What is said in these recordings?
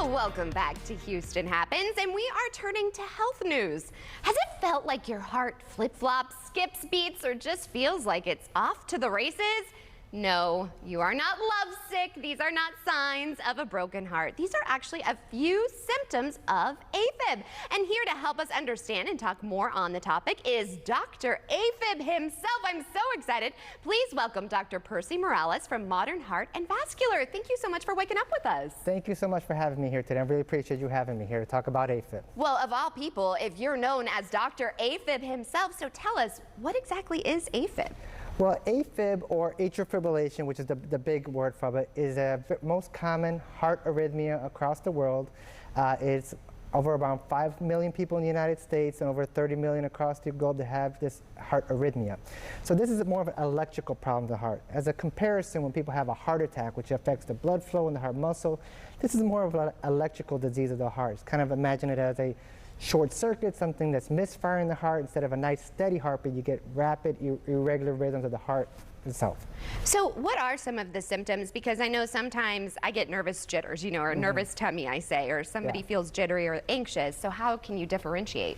Welcome back to Houston Happens, and we are turning to health news. Has it felt like your heart flip-flops, skips beats, or just feels like it's off to the races? No, you are not lovesick. These are not signs of a broken heart. These are actually a few symptoms of AFib. And here to help us understand and talk more on the topic is Dr. AFib himself. I'm so excited. Please welcome Dr. Percy Morales from Modern Heart and Vascular. Thank you so much for waking up with us. Thank you so much for having me here today. I really appreciate you having me here to talk about AFib. Well, of all people, if you're known as Dr. AFib himself, so tell us, what exactly is AFib? Well, AFib, or atrial fibrillation, which is the big word for it, is the most common heart arrhythmia across the world. It's over around 5 million people in the United States and over 30 million across the globe that have this heart arrhythmia. So this is more of an electrical problem of the heart. As a comparison, when people have a heart attack, which affects the blood flow in the heart muscle, this is more of an electrical disease of the heart. It's kind of imagine it as a short circuit, something that's misfiring the heart. Instead of a nice steady heartbeat, you get rapid, irregular rhythms of the heart itself. So what are some of the symptoms? Because I know sometimes I get nervous jitters, you know, or nervous tummy, I say, or somebody feels jittery or anxious. So how can you differentiate?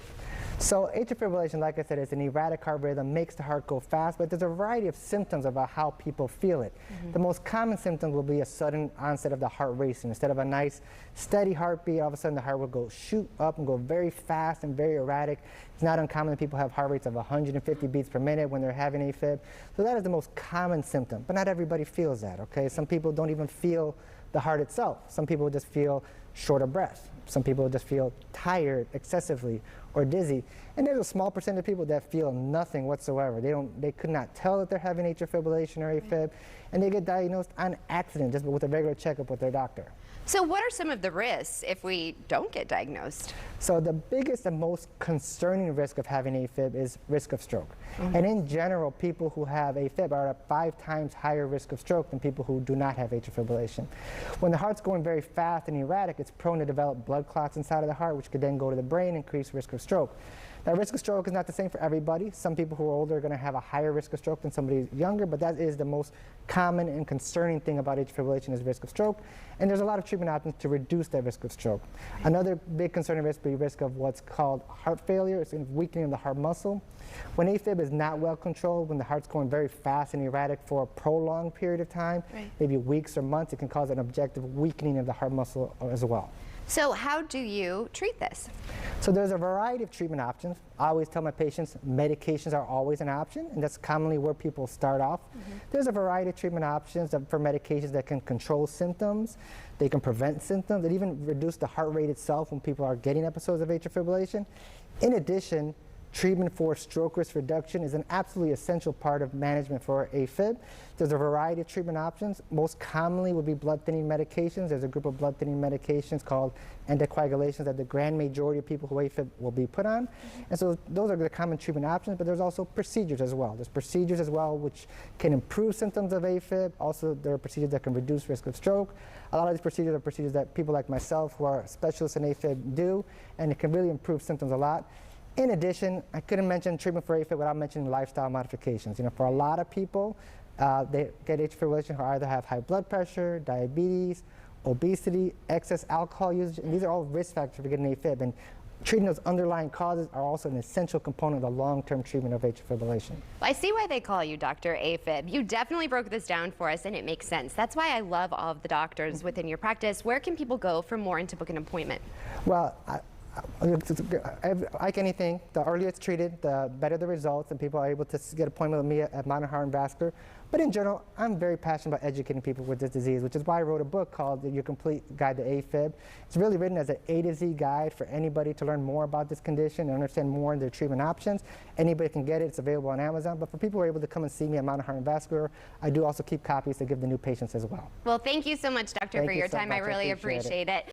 So atrial fibrillation, like I said, is an erratic heart rhythm, makes the heart go fast, but there's a variety of symptoms about how people feel it. The most common symptom will be a sudden onset of the heart racing. Instead of a nice steady heartbeat, all of a sudden the heart will go shoot up and go very fast and very erratic. It's not uncommon that people have heart rates of 150 beats per minute when they're having AFib. So that is the most common symptom, but not everybody feels that, okay? Some people don't even feel the heart itself. Some people just feel short of breath. Some people just feel tired excessively or dizzy. And there's a small percentage of people that feel nothing whatsoever. They could not tell that they're having atrial fibrillation or AFib, and they get diagnosed on accident just with a regular checkup with their doctor. So what are some of the risks if we don't get diagnosed? So the biggest and most concerning risk of having AFib is risk of stroke. And in general, people who have AFib are at 5 times higher risk of stroke than people who do not have atrial fibrillation. When the heart's going very fast and erratic, it's prone to develop blood clots inside of the heart, which could then go to the brain and increase risk of stroke. Now, risk of stroke is not the same for everybody. Some people who are older are going to have a higher risk of stroke than somebody younger, but that is the most common and concerning thing about atrial fibrillation is risk of stroke. And there's a lot of treatment options to reduce that risk of stroke. Another big concerning risk would be risk of what's called heart failure. It's a weakening of the heart muscle. When AFib is not well controlled, when the heart's going very fast and erratic for a prolonged period of time, maybe weeks or months, it can cause an objective weakening of the heart muscle as well. So how do you treat this? So there's a variety of treatment options. I always tell my patients medications are always an option, and that's commonly where people start off. There's a variety of treatment options for medications that can control symptoms, they can prevent symptoms, that even reduce the heart rate itself when people are getting episodes of atrial fibrillation. In addition, treatment for stroke risk reduction is an absolutely essential part of management for AFib. There's a variety of treatment options. Most commonly would be blood thinning medications. There's a group of blood thinning medications called anticoagulations that the grand majority of people who have AFib will be put on. And so those are the common treatment options, but there's also procedures as well. There's procedures as well which can improve symptoms of AFib. Also, there are procedures that can reduce risk of stroke. A lot of these procedures are procedures that people like myself who are specialists in AFib do, and it can really improve symptoms a lot. In addition, I couldn't mention treatment for AFib without mentioning lifestyle modifications. You know, for a lot of people, they get atrial fibrillation who either have high blood pressure, diabetes, obesity, excess alcohol usage, and these are all risk factors for getting AFib. And treating those underlying causes are also an essential component of the long-term treatment of atrial fibrillation. I see why they call you Dr. AFib. You definitely broke this down for us, and it makes sense. That's why I love all of the doctors within your practice. Where can people go for more and to book an appointment? Well, like anything, the earlier it's treated, the better the results, and people are able to get an appointment with me at Modern Heart and Vascular. But in general, I'm very passionate about educating people with this disease, which is why I wrote a book called Your Complete Guide to AFib. It's really written as an A to Z guide for anybody to learn more about this condition and understand more of their treatment options. Anybody can get it. It's available on Amazon. But for people who are able to come and see me at Modern Heart and Vascular, I do also keep copies to give the new patients as well. Well, thank you so much, Doctor, for your time. I really appreciate it.